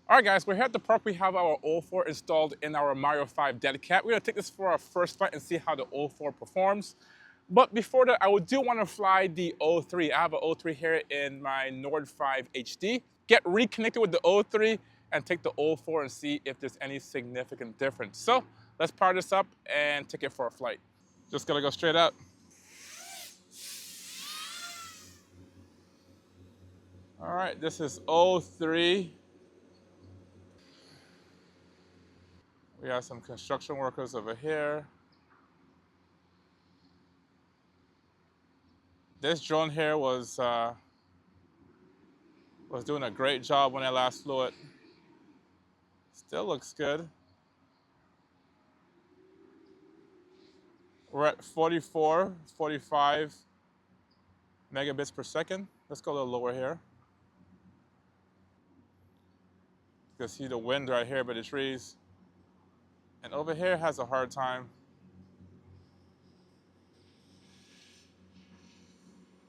All right, guys, we're here at the park. We have our O4 installed in our Mario 5 dead cat. We're gonna take this for our first flight and see how the O4 performs. But before that, I do want to fly the O3. I have an O3 here in my Nord 5 HD. Get reconnected with the O3 and take the O4 and see if there's any significant difference. So let's power this up and take it for a flight. Just gotta go straight up. All right, this is O3. We have some construction workers over here. This drone here was doing a great job when I last flew it. Still looks good. We're at 44, 45 megabits per second. Let's go a little lower here. You can see the wind right here by the trees. And over here has a hard time.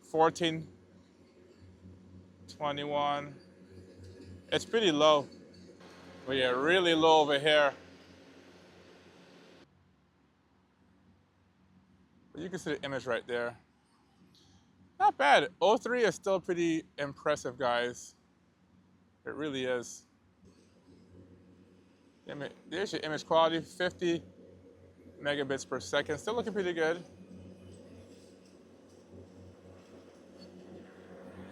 14, 21. It's pretty low. But yeah, really low over here. But you can see the image right there. Not bad. O3 is still pretty impressive, guys. It really is. There's your image quality, 50 megabits per second. Still looking pretty good.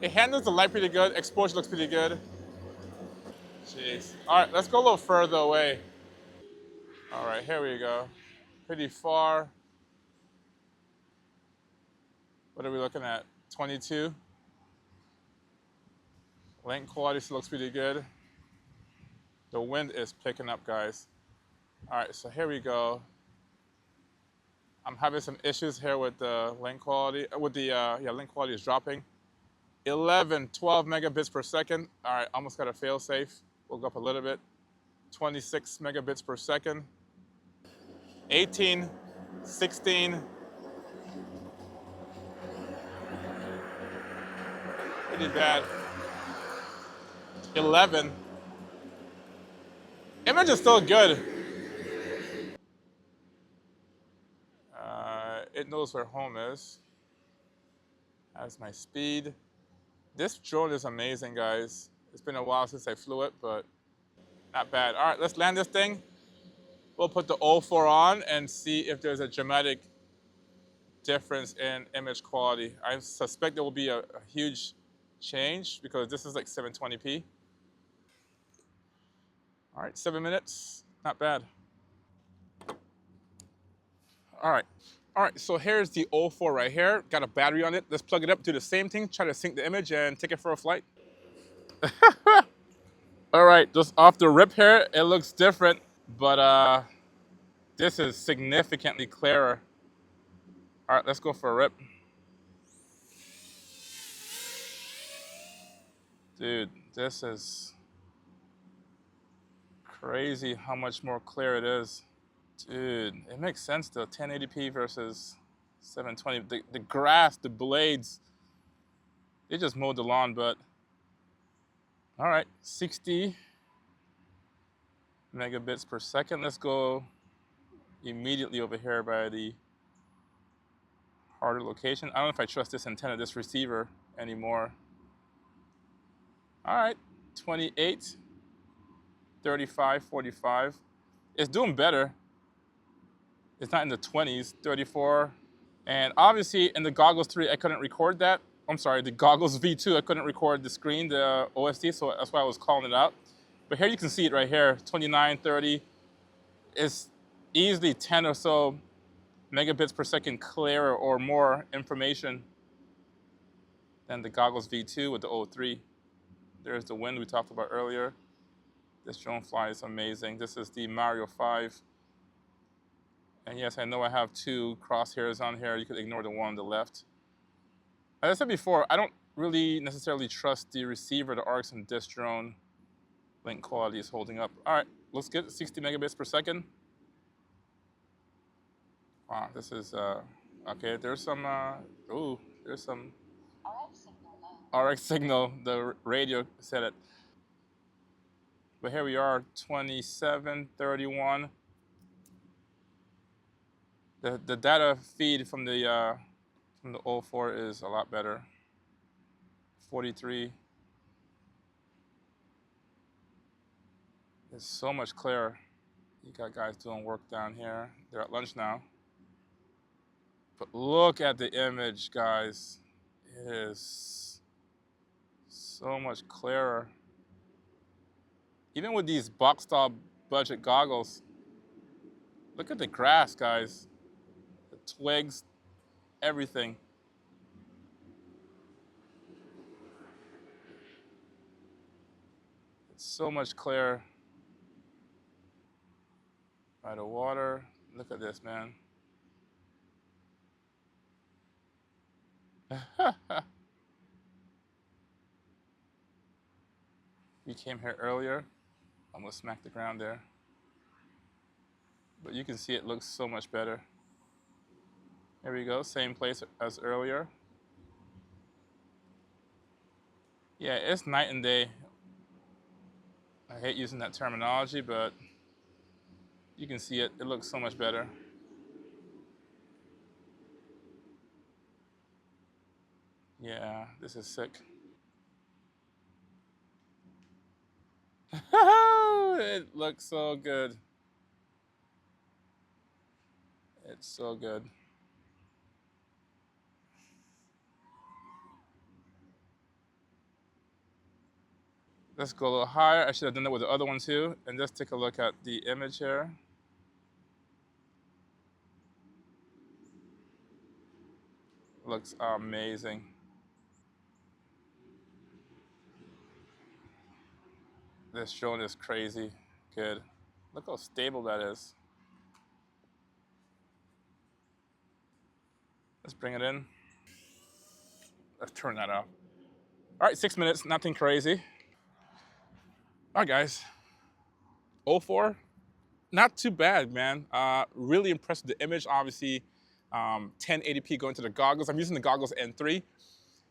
It handles the light pretty good. Exposure looks pretty good. Jeez. All right, let's go a little further away. All right, here we go. Pretty far. What are we looking at? 22. Link quality still looks pretty good. The wind is picking up, guys. All right, so here we go. I'm having some issues here with the link quality. Link quality is dropping. 11, 12 megabits per second. All right, almost got a fail safe. We'll go up a little bit. 26 megabits per second. 18, 16. Pretty bad. 11. Image is still good. It knows where home is. Has my speed. This drone is amazing, guys. It's been a while since I flew it, but not bad. All right, let's land this thing. We'll put the O4 on and see if there's a dramatic difference in image quality. I suspect there will be a huge change because this is like 720p. All right, 7 minutes, not bad. All right, so here's the O4 right here. Got a battery on it. Let's plug it up, do the same thing, try to sync the image and take it for a flight. All right, just off the rip here, it looks different, but this is significantly clearer. All right, let's go for a rip. Dude, this is crazy how much more clear it is. Dude, it makes sense though, 1080p versus 720. The grass, the blades, they just mowed the lawn, but all right, 60 megabits per second. Let's go immediately over here by the harder location. I don't know if I trust this antenna, this receiver anymore. All right, 28, 35, 45. It's doing better. It's not in the 20s, 34. And obviously in the Goggles 3, I couldn't record that. I'm sorry, the Goggles V2, I couldn't record the screen, the OSD, so that's why I was calling it out. But here you can see it right here, 29, 30. It's easily 10 or so megabits per second clearer or more information than the Goggles V2 with the O3. There's the wind we talked about earlier. This drone flies amazing. This is the Mario 5. And yes, I know I have two crosshairs on here. You could ignore the one on the left. As I said before, I don't really necessarily trust the receiver, the ARCs in this drone. Link quality is holding up. All right, let's get 60 megabits per second. Wow, this is, okay, there's some, there's some RX signal. The radio said it. But here we are, 27, 31. The data feed from the O4 is a lot better. 43. It's so much clearer. You got guys doing work down here. They're at lunch now. But look at the image, guys. It is so much clearer. Even with these box style budget goggles, look at the grass, guys. The twigs, everything. It's so much clearer. By the water, look at this, man. We came here earlier, almost smacked the ground there. But you can see it looks so much better. Here we go, same place as earlier. Yeah, it's night and day. I hate using that terminology, but you can see it. It looks so much better. Yeah, this is sick. It looks so good. It's so good. Let's go a little higher. I should have done that with the other one too. And just take a look at the image here. Looks amazing. This drone is crazy good. Look how stable that is. Let's bring it in. Let's turn that off. All right, 6 minutes, nothing crazy. All right, guys. O4, not too bad, man. Really impressed with the image. Obviously, 1080p going to the goggles. I'm using the goggles N3,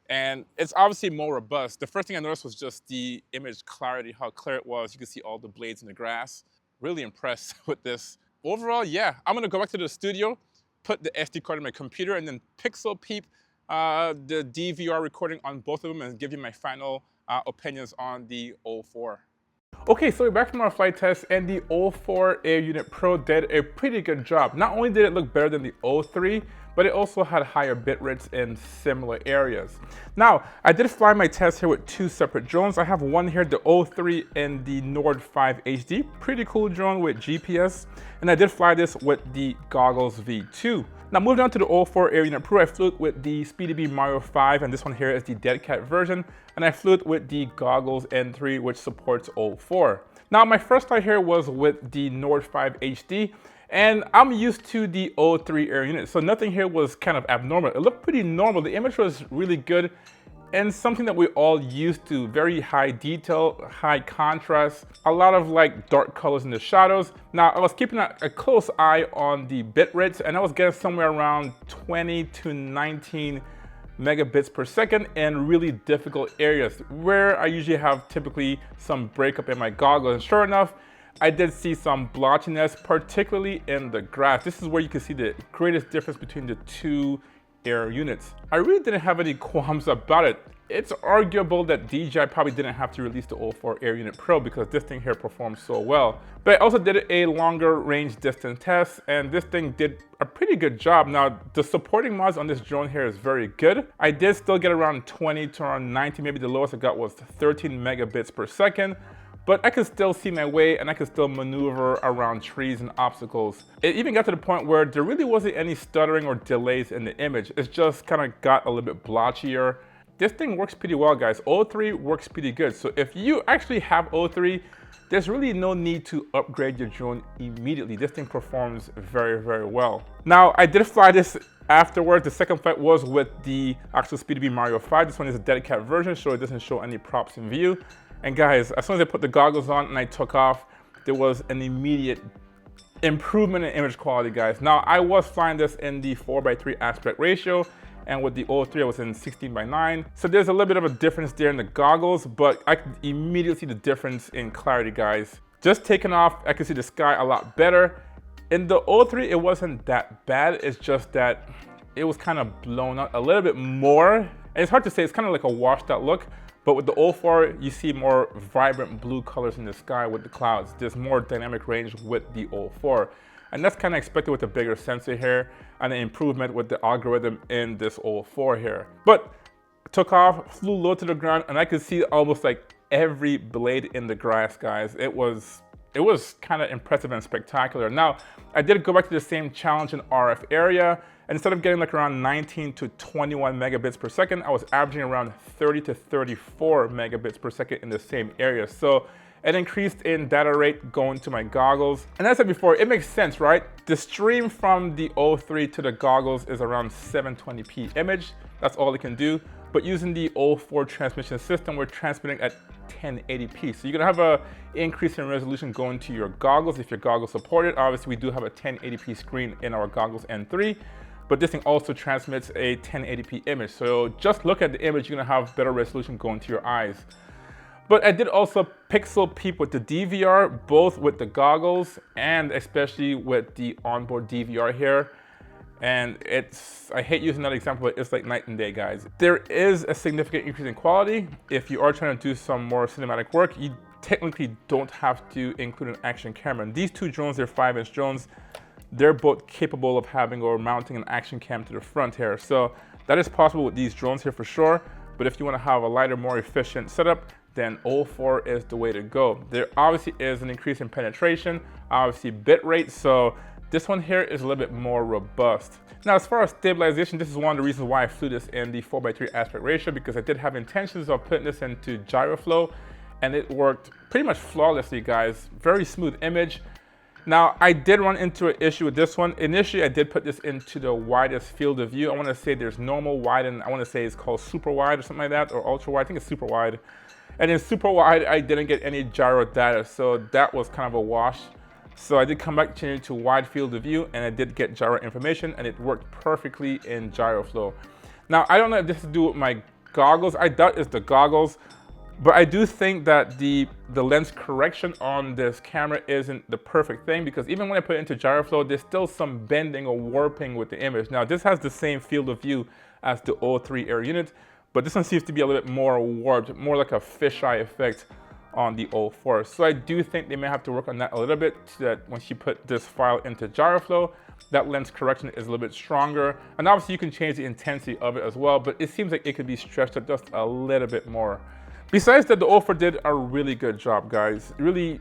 and it's obviously more robust. The first thing I noticed was just the image clarity, how clear it was. You can see all the blades in the grass. Really impressed with this. Overall, yeah, I'm gonna go back to the studio, put the SD card in my computer, and then pixel peep the DVR recording on both of them and give you my final opinions on the O4. Okay, so we're back from our flight test, and the O4 Air Unit Pro did a pretty good job. Not only did it look better than the O3, but it also had higher bit rates in similar areas. Now, I did fly my test here with two separate drones. I have one here, the O3 and the Nord 5 HD. Pretty cool drone with GPS. And I did fly this with the Goggles V2. Now, moving on to the O4 Air Unit Pro, I flew it with the SpeedyBee Mario 5, and this one here is the Dead Cat version. And I flew it with the Goggles N3, which supports O4. Now, my first flight here was with the Nord 5 HD. And I'm used to the O3 Air Unit, so nothing here was kind of abnormal. It looked pretty normal. The image was really good and something that we're all used to. Very high detail, high contrast, a lot of like dark colors in the shadows. Now, I was keeping a close eye on the bit rates, and I was getting somewhere around 20 to 19 megabits per second in really difficult areas where I usually have typically some breakup in my goggles. And sure enough, I did see some blotchiness, particularly in the grass. This is where you can see the greatest difference between the two air units. I really didn't have any qualms about it. It's arguable that DJI probably didn't have to release the O4 Air Unit Pro because this thing here performs so well. But I also did a longer range distance test, and this thing did a pretty good job. Now, the supporting mods on this drone here is very good. I did still get around 20 to around 90, maybe the lowest I got was 13 megabits per second. But I could still see my way, and I could still maneuver around trees and obstacles. It even got to the point where there really wasn't any stuttering or delays in the image. It just kind of got a little bit blotchier. This thing works pretty well, guys. O3 works pretty good. So if you actually have O3, there's really no need to upgrade your drone immediately. This thing performs very, very well. Now, I did fly this afterwards. The second flight was with the actual SpeedyBee Mario 5. This one is a Dead Cat version, so it doesn't show any props in view. And guys, as soon as I put the goggles on and I took off, there was an immediate improvement in image quality, guys. Now, I was flying this in the 4:3 aspect ratio, and with the O3 I was in 16:9. So there's a little bit of a difference there in the goggles, but I could immediately see the difference in clarity, guys. Just taking off, I could see the sky a lot better. In the O3, it wasn't that bad. It's just that it was kind of blown out a little bit more. And it's hard to say, it's kind of like a washed out look. But with the O4, you see more vibrant blue colors in the sky with the clouds. There's more dynamic range with the O4. And that's kind of expected with a bigger sensor here and an improvement with the algorithm in this O4 here. But took off, flew low to the ground, and I could see almost like every blade in the grass, guys. It was kind of impressive and spectacular. Now, I did go back to the same challenge in RF area, and instead of getting like around 19 to 21 megabits per second, I was averaging around 30 to 34 megabits per second in the same area. So it increased in data rate going to my goggles. And as I said before, it makes sense, right? The stream from the O3 to the goggles is around 720p image. That's all it can do. But using the O4 transmission system, we're transmitting at 1080p. So you're gonna have an increase in resolution going to your goggles if your goggles support it. Obviously, we do have a 1080p screen in our goggles N3, but this thing also transmits a 1080p image. So just look at the image, you're gonna have better resolution going to your eyes. But I did also pixel peep with the DVR, both with the goggles and especially with the onboard DVR here. And I hate using that example, but it's like night and day, guys. There is a significant increase in quality. If you are trying to do some more cinematic work, you technically don't have to include an action camera. And these two drones, they're 5-inch drones. They're both capable of having or mounting an action cam to the front here. So that is possible with these drones here for sure. But if you want to have a lighter, more efficient setup, then O4 is the way to go. There obviously is an increase in penetration, obviously bit rate. So this one here is a little bit more robust. Now, as far as stabilization, this is one of the reasons why I flew this in the 4:3 aspect ratio, because I did have intentions of putting this into gyroflow, and it worked pretty much flawlessly, guys. Very smooth image. Now, I did run into an issue with this one. Initially, I did put this into the widest field of view. I want to say there's normal, wide, and I want to say it's called super wide or something like that, or ultra wide. I think it's super wide. And in super wide, I didn't get any gyro data, so that was kind of a wash. So I did come back, change it to wide field of view, and I did get gyro information, and it worked perfectly in gyroflow. Now, I don't know if this has to do with my goggles. I doubt it's the goggles, but I do think that the lens correction on this camera isn't the perfect thing, because even when I put it into gyroflow, there's still some bending or warping with the image. Now, this has the same field of view as the O3 Air unit, but this one seems to be a little bit more warped, more like a fisheye effect on the O4. So I do think they may have to work on that a little bit, so that once you put this file into gyroflow, that lens correction is a little bit stronger. And obviously you can change the intensity of it as well, but it seems like it could be stretched up just a little bit more. Besides that, the O4 did a really good job, guys. It really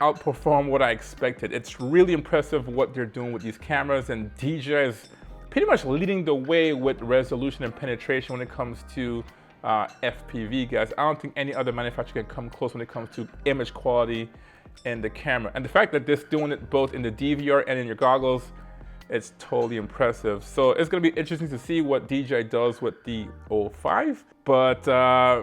outperformed what I expected. It's really impressive what they're doing with these cameras, and DJI is pretty much leading the way with resolution and penetration when it comes to FPV, guys. I don't think any other manufacturer can come close when it comes to image quality in the camera. And the fact that they're doing it both in the DVR and in your goggles, it's totally impressive. So it's gonna be interesting to see what DJI does with the O5, but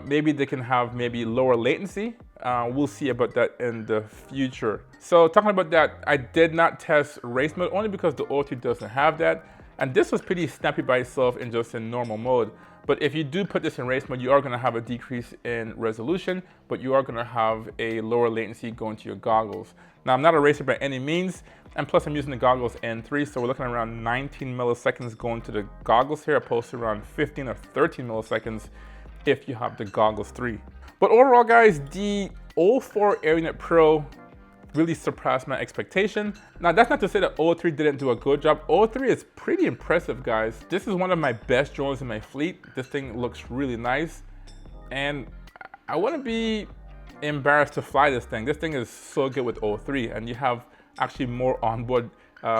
maybe they can have maybe lower latency. We'll see about that in the future. So talking about that, I did not test race mode only because the O3 doesn't have that. And this was pretty snappy by itself in just in normal mode. But if you do put this in race mode, you are gonna have a decrease in resolution, but you are gonna have a lower latency going to your goggles. Now, I'm not a racer by any means, and plus I'm using the goggles N3, so we're looking at around 19 milliseconds going to the goggles here, opposed to around 15 or 13 milliseconds if you have the goggles 3. But overall, guys, the O4 Air Unit Pro really surpassed my expectation. Now, that's not to say that O3 didn't do a good job. O3 is pretty impressive, guys. This is one of my best drones in my fleet. This thing looks really nice, and I wouldn't be embarrassed to fly this thing. This thing is so good with O3, and you have actually more onboard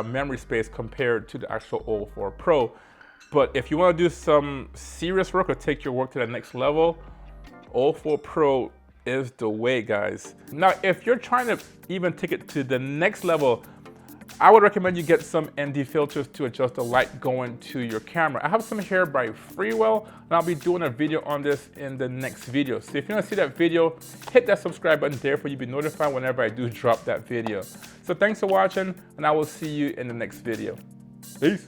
memory space compared to the actual O4 Pro. But if you want to do some serious work or take your work to the next level, O4 Pro is the way, guys. Now, if you're trying to even take it to the next level, I would recommend you get some ND filters to adjust the light going to your camera. I have some here by Freewell, and I'll be doing a video on this in the next video. So if you want to see that video, hit that subscribe button there for you to be notified whenever I do drop that video. So thanks for watching, and I will see you in the next video. Peace.